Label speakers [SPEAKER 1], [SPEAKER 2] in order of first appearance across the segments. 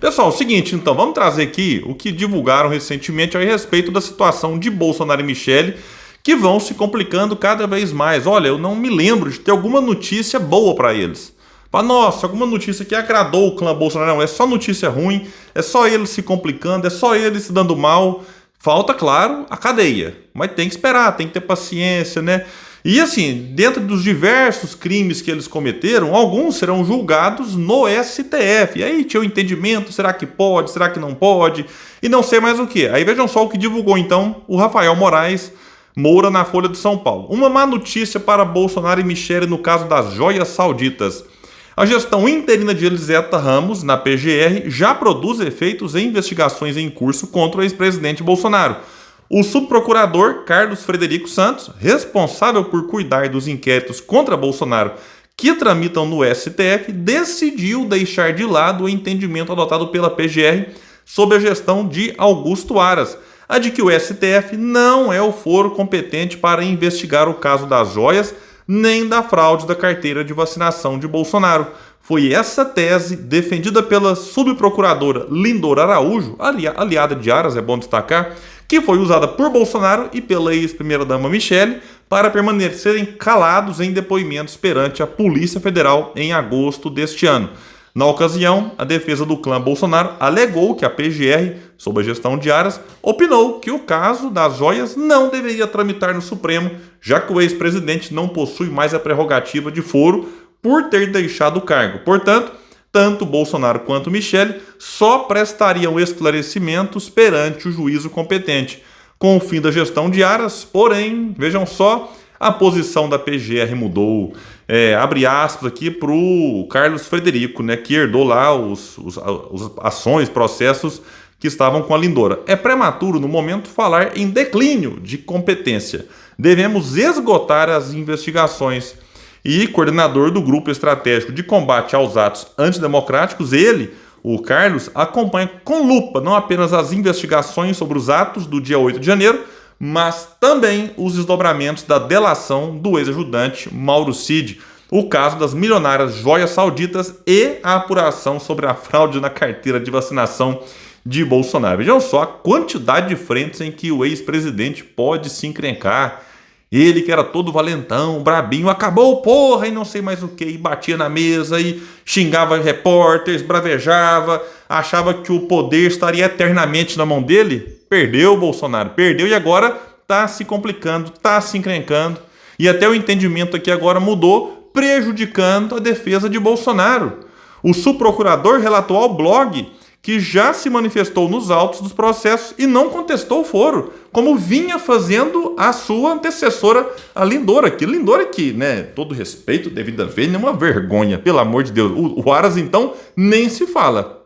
[SPEAKER 1] Pessoal, é o seguinte, então, vamos trazer aqui o que divulgaram recentemente a respeito da situação de Bolsonaro e Michele, que vão se complicando cada vez mais. Olha, eu não me lembro de ter alguma notícia boa para eles. Nossa, alguma notícia que agradou o clã Bolsonaro. Não, é só notícia ruim, é só eles se complicando, é só eles se dando mal. Falta, claro, a cadeia. Mas tem que esperar, tem que ter paciência, né? E assim, dentro dos diversos crimes que eles cometeram, alguns serão julgados no STF. E aí tinha o entendimento, será que pode, será que não pode? E não sei mais o que. Aí vejam só o que divulgou então o Rafael Moraes Moura na Folha de São Paulo. Uma má notícia para Bolsonaro e Michele no caso das joias sauditas. A gestão interina de Eliseta Ramos, na PGR, já produz efeitos em investigações em curso contra o ex-presidente Bolsonaro. O subprocurador Carlos Frederico Santos, responsável por cuidar dos inquéritos contra Bolsonaro que tramitam no STF, decidiu deixar de lado o entendimento adotado pela PGR sob a gestão de Augusto Aras, a de que o STF não é o foro competente para investigar o caso das joias nem da fraude da carteira de vacinação de Bolsonaro. Foi essa tese, defendida pela subprocuradora Lindora Araújo, aliada de Aras, é bom destacar, que foi usada por Bolsonaro e pela ex-primeira-dama Michele para permanecerem calados em depoimentos perante a Polícia Federal em agosto deste ano. Na ocasião, a defesa do clã Bolsonaro alegou que a PGR, sob a gestão de Aras, opinou que o caso das joias não deveria tramitar no Supremo, já que o ex-presidente não possui mais a prerrogativa de foro por ter deixado o cargo. Portanto, tanto Bolsonaro quanto Michele só prestariam esclarecimentos perante o juízo competente. Com o fim da gestão de Aras, porém, vejam só, a posição da PGR mudou. Abre aspas aqui para o Carlos Frederico, né, que herdou lá os ações, processos que estavam com a Lindora. É prematuro, no momento, falar em declínio de competência. Devemos esgotar as investigações. E coordenador do Grupo Estratégico de Combate aos Atos Antidemocráticos, ele, o Carlos, acompanha com lupa não apenas as investigações sobre os atos do dia 8 de janeiro, mas também os desdobramentos da delação do ex-ajudante Mauro Cid, o caso das milionárias joias sauditas e a apuração sobre a fraude na carteira de vacinação de Bolsonaro. Vejam só a quantidade de frentes em que o ex-presidente pode se encrencar. Ele que era todo valentão, brabinho, acabou, porra, e não sei mais o que, e batia na mesa, e xingava repórteres, bravejava, achava que o poder estaria eternamente na mão dele. Perdeu o Bolsonaro, perdeu e agora tá se complicando, tá se encrencando. E até o entendimento aqui agora mudou, prejudicando a defesa de Bolsonaro. O subprocurador relatou ao blog que já se manifestou nos autos dos processos e não contestou o foro, como vinha fazendo a sua antecessora, a Lindora. Lindora que, né, todo respeito, devido a ver, é uma vergonha, pelo amor de Deus. O Aras, então, nem se fala.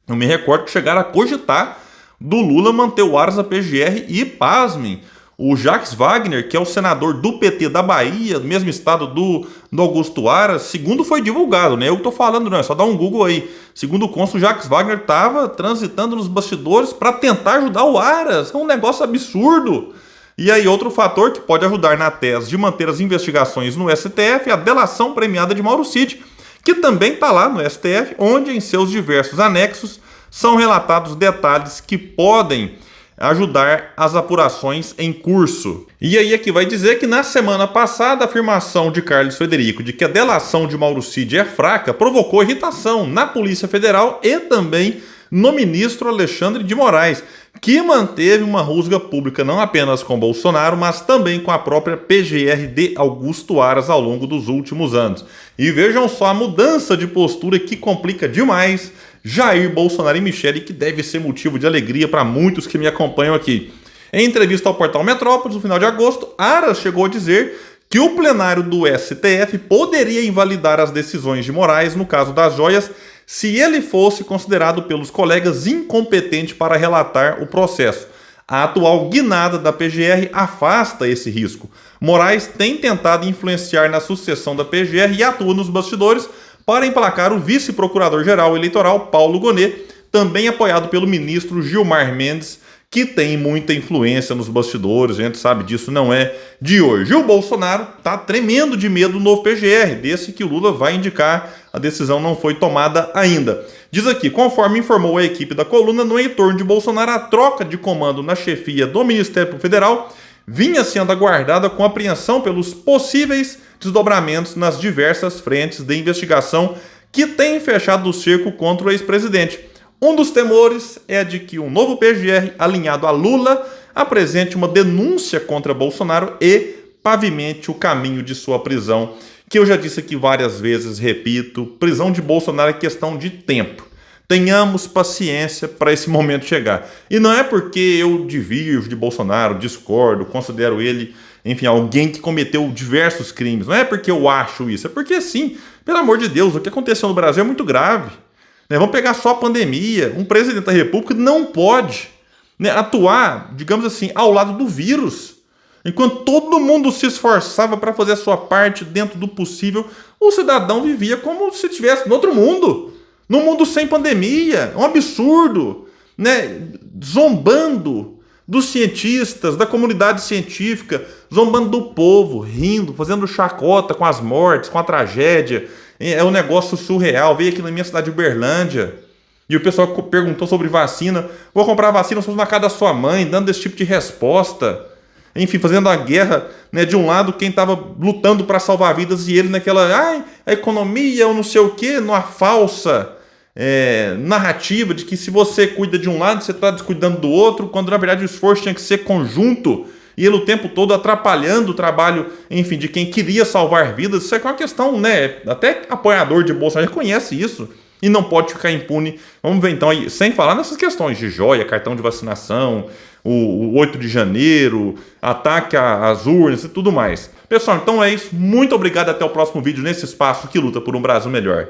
[SPEAKER 1] Eu me recordo que chegaram a cogitar do Lula manter o Aras na PGR e, pasmem, o Jacques Wagner, que é o senador do PT da Bahia, do mesmo estado do Augusto Aras, segundo foi divulgado, né? Eu tô falando, não, é só dar um Google aí. Segundo o cônsul, Jacques Wagner estava transitando nos bastidores para tentar ajudar o Aras. É um negócio absurdo. E aí, outro fator que pode ajudar na tese de manter as investigações no STF é a delação premiada de Mauro Cid, que também está lá no STF, onde em seus diversos anexos são relatados detalhes que podem ajudar as apurações em curso. E aí aqui vai dizer que na semana passada a afirmação de Carlos Frederico de que a delação de Mauro Cid é fraca provocou irritação na Polícia Federal e também no ministro Alexandre de Moraes, que manteve uma rusga pública não apenas com Bolsonaro, mas também com a própria PGR de Augusto Aras ao longo dos últimos anos. E vejam só a mudança de postura que complica demais Jair Bolsonaro e Michele, que deve ser motivo de alegria para muitos que me acompanham aqui. Em entrevista ao portal Metrópolis, no final de agosto, Aras chegou a dizer que o plenário do STF poderia invalidar as decisões de Moraes no caso das joias se ele fosse considerado pelos colegas incompetente para relatar o processo. A atual guinada da PGR afasta esse risco. Moraes tem tentado influenciar na sucessão da PGR e atua nos bastidores para emplacar o vice-procurador-geral eleitoral Paulo Gonet, também apoiado pelo ministro Gilmar Mendes, que tem muita influência nos bastidores, a gente sabe disso, não é de hoje. E o Bolsonaro está tremendo de medo do novo PGR, desse que o Lula vai indicar a decisão não foi tomada ainda. Diz aqui, conforme informou a equipe da coluna, no entorno de Bolsonaro, a troca de comando na chefia do Ministério Federal vinha sendo aguardada com apreensão pelos possíveis desdobramentos nas diversas frentes de investigação que têm fechado o cerco contra o ex-presidente. Um dos temores é de que um novo PGR alinhado a Lula apresente uma denúncia contra Bolsonaro e pavimente o caminho de sua prisão, que eu já disse aqui várias vezes, repito, prisão de Bolsonaro é questão de tempo. Tenhamos paciência para esse momento chegar. E não é porque eu divirjo de Bolsonaro, discordo, considero ele, enfim, alguém que cometeu diversos crimes. Não é porque eu acho isso, é porque sim, pelo amor de Deus, o que aconteceu no Brasil é muito grave. Vamos pegar só a pandemia. Um presidente da República não pode atuar, digamos assim, ao lado do vírus. Enquanto todo mundo se esforçava para fazer a sua parte dentro do possível, o cidadão vivia como se estivesse no outro mundo. Num mundo sem pandemia. É um absurdo. Zombando dos cientistas, da comunidade científica, zombando do povo, rindo, fazendo chacota com as mortes, com a tragédia. É um negócio surreal. Veio aqui na minha cidade de Uberlândia e o pessoal perguntou sobre vacina. Vou comprar vacina só na casa da sua mãe, dando esse tipo de resposta. Enfim, fazendo a guerra, de um lado quem estava lutando para salvar vidas e ele naquela, a economia ou não sei o quê, numa falsa narrativa de que se você cuida de um lado, você está descuidando do outro, quando na verdade o esforço tinha que ser conjunto e ele o tempo todo atrapalhando o trabalho, enfim, de quem queria salvar vidas. Isso é uma questão, até apoiador de Bolsonaro reconhece isso e não pode ficar impune. Vamos ver então aí, sem falar nessas questões de joia, cartão de vacinação, o 8 de janeiro, ataque às urnas e tudo mais. Pessoal, então é isso. Muito obrigado. Até o próximo vídeo nesse espaço que luta por um Brasil melhor.